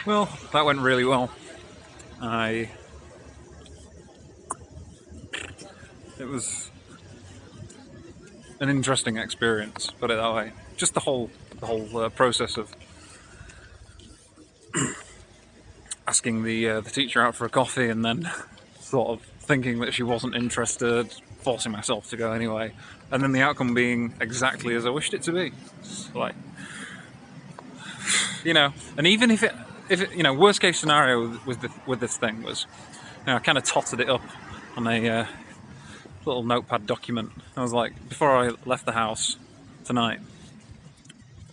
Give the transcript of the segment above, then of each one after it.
Well, that went really well. It was an interesting experience, put it that way. Just the whole process of asking the teacher out for a coffee and then sort of thinking that she wasn't interested, forcing myself to go anyway, and then the outcome being exactly as I wished it to be. It's like, and even if it, worst case scenario with this thing was, I kind of totted it up on a little notepad document. I was like, before I left the house tonight,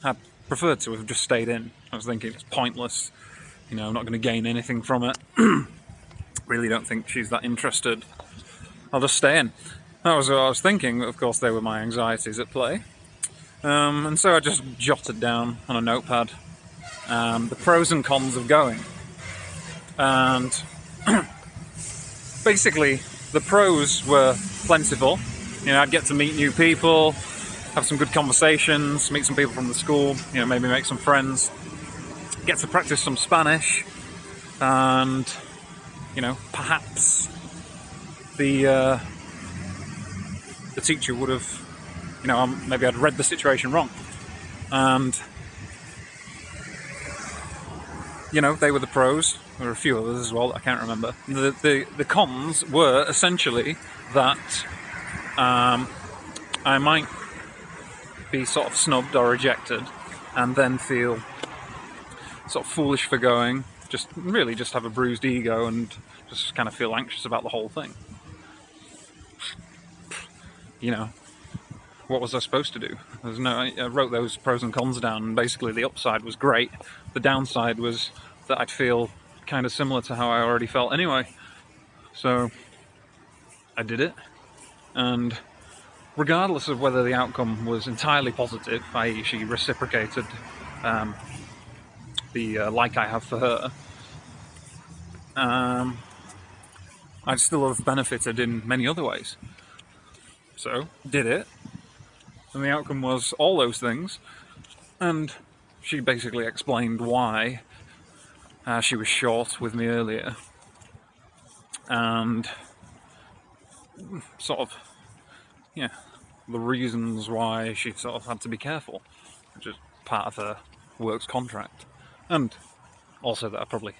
I preferred to have just stayed in. I was thinking it's pointless. I'm not going to gain anything from it. Really don't think she's that interested. I'll just stay in. That was what I was thinking, but of course they were my anxieties at play. And so I just jotted down on a notepad the pros and cons of going. And basically, the pros were plentiful. I'd get to meet new people, have some good conversations, meet some people from the school, maybe make some friends, get to practice some Spanish, and perhaps the teacher would have, maybe I'd read the situation wrong, and they were the pros. There were a few others as well that I can't remember. The cons were essentially that I might be sort of snubbed or rejected, and then feel sort of foolish for going. Just have a bruised ego and just kind of feel anxious about the whole thing. What was I supposed to do? I wrote those pros and cons down, and basically the upside was great. The downside was that I'd feel kind of similar to how I already felt anyway. So I did it, and regardless of whether the outcome was entirely positive, i.e. she reciprocated the like I have for her, I'd still have benefited in many other ways. So, did it, and the outcome was all those things, and she basically explained why she was short with me earlier, and sort of, the reasons why she sort of had to be careful, which is part of her works contract, and also that probably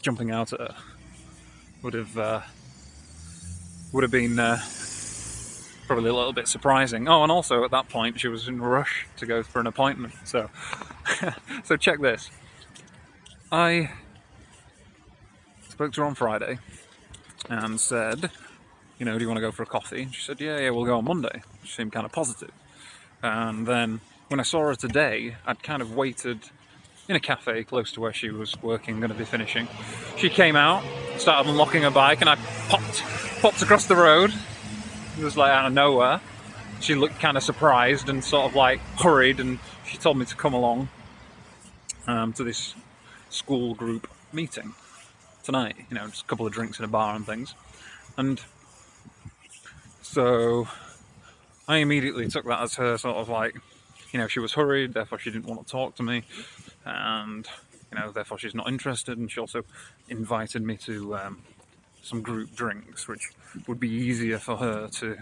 jumping out at her would have been probably a little bit surprising. Oh, and also at that point she was in a rush to go for an appointment. So, so check this. I spoke to her on Friday and said, do you want to go for a coffee? And she said, yeah, we'll go on Monday. She seemed kind of positive. And then when I saw her today, I'd kind of waited in a cafe close to where she was working, going to be finishing. She came out, started unlocking her bike, and I popped across the road. It was like out of nowhere. She looked kind of surprised and sort of like hurried, and she told me to come along to this school group meeting tonight. Just a couple of drinks in a bar and things. And so I immediately took that as her sort of like, she was hurried, therefore she didn't want to talk to me, and therefore she's not interested. And she also invited me to some group drinks, which would be easier for her to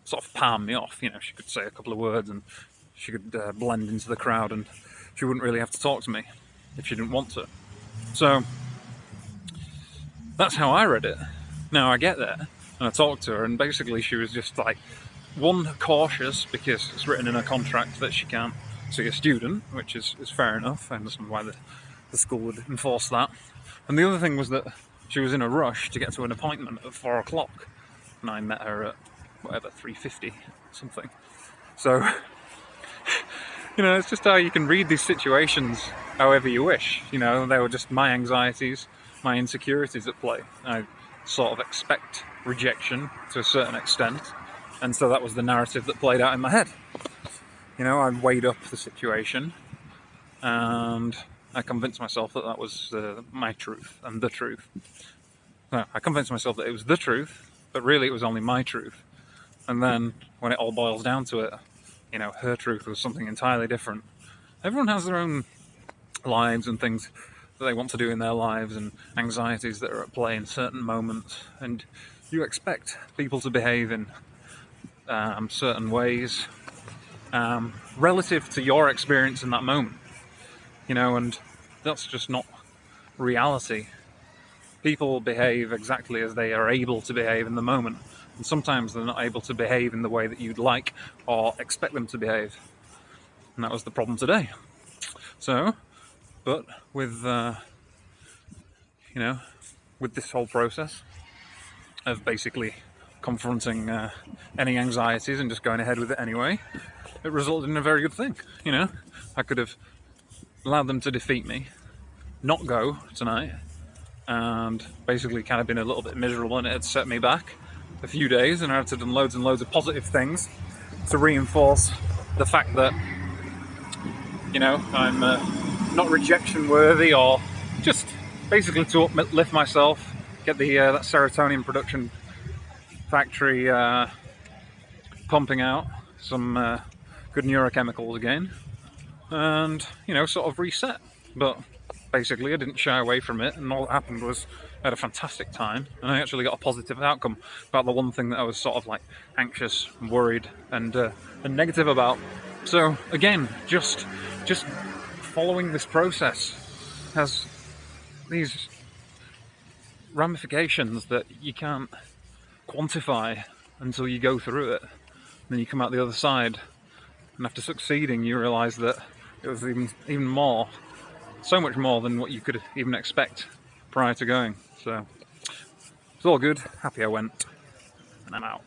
sort of palm me off. She could say a couple of words and she could blend into the crowd, and she wouldn't really have to talk to me if she didn't want to. So that's how I read it. Now I get there and I talked to her, and basically she was just like, one, cautious because it's written in a contract that she can't see a student, which is fair enough. I understand why the school would enforce that. And the other thing was that she was in a rush to get to an appointment at 4 o'clock, and I met her at whatever, 3:50 something. So it's just how you can read these situations however you wish. They were just my anxieties, my insecurities at play. I sort of expect rejection to a certain extent, and so that was the narrative that played out in my head. I weighed up the situation, and I convinced myself that that was my truth and the truth. No, I convinced myself that it was the truth, but really it was only my truth. And then when it all boils down to it, her truth was something entirely different. everyone has their own lives and things that they want to do in their lives and anxieties that are at play in certain moments, and you expect people to behave in certain ways relative to your experience in that moment, and that's just not reality. People behave exactly as they are able to behave in the moment, and sometimes they're not able to behave in the way that you'd like or expect them to behave, and that was the problem today. So, but with with this whole process of basically confronting any anxieties and just going ahead with it anyway, it resulted in a very good thing. I could have allowed them to defeat me, not go tonight, and basically kind of been a little bit miserable, and it had set me back a few days, and I had to do loads and loads of positive things to reinforce the fact that I'm not rejection worthy, or just basically to uplift myself, get the that serotonin production factory pumping out some good neurochemicals again, and sort of reset. But basically I didn't shy away from it, and all that happened was I had a fantastic time, and I actually got a positive outcome about the one thing that I was sort of like anxious and worried and negative about. So again, just following this process has these ramifications that you can't quantify until you go through it. And then you come out the other side, and after succeeding you realise that it was even more, so much more than what you could even expect prior to going. So it's all good, happy I went, and I'm out.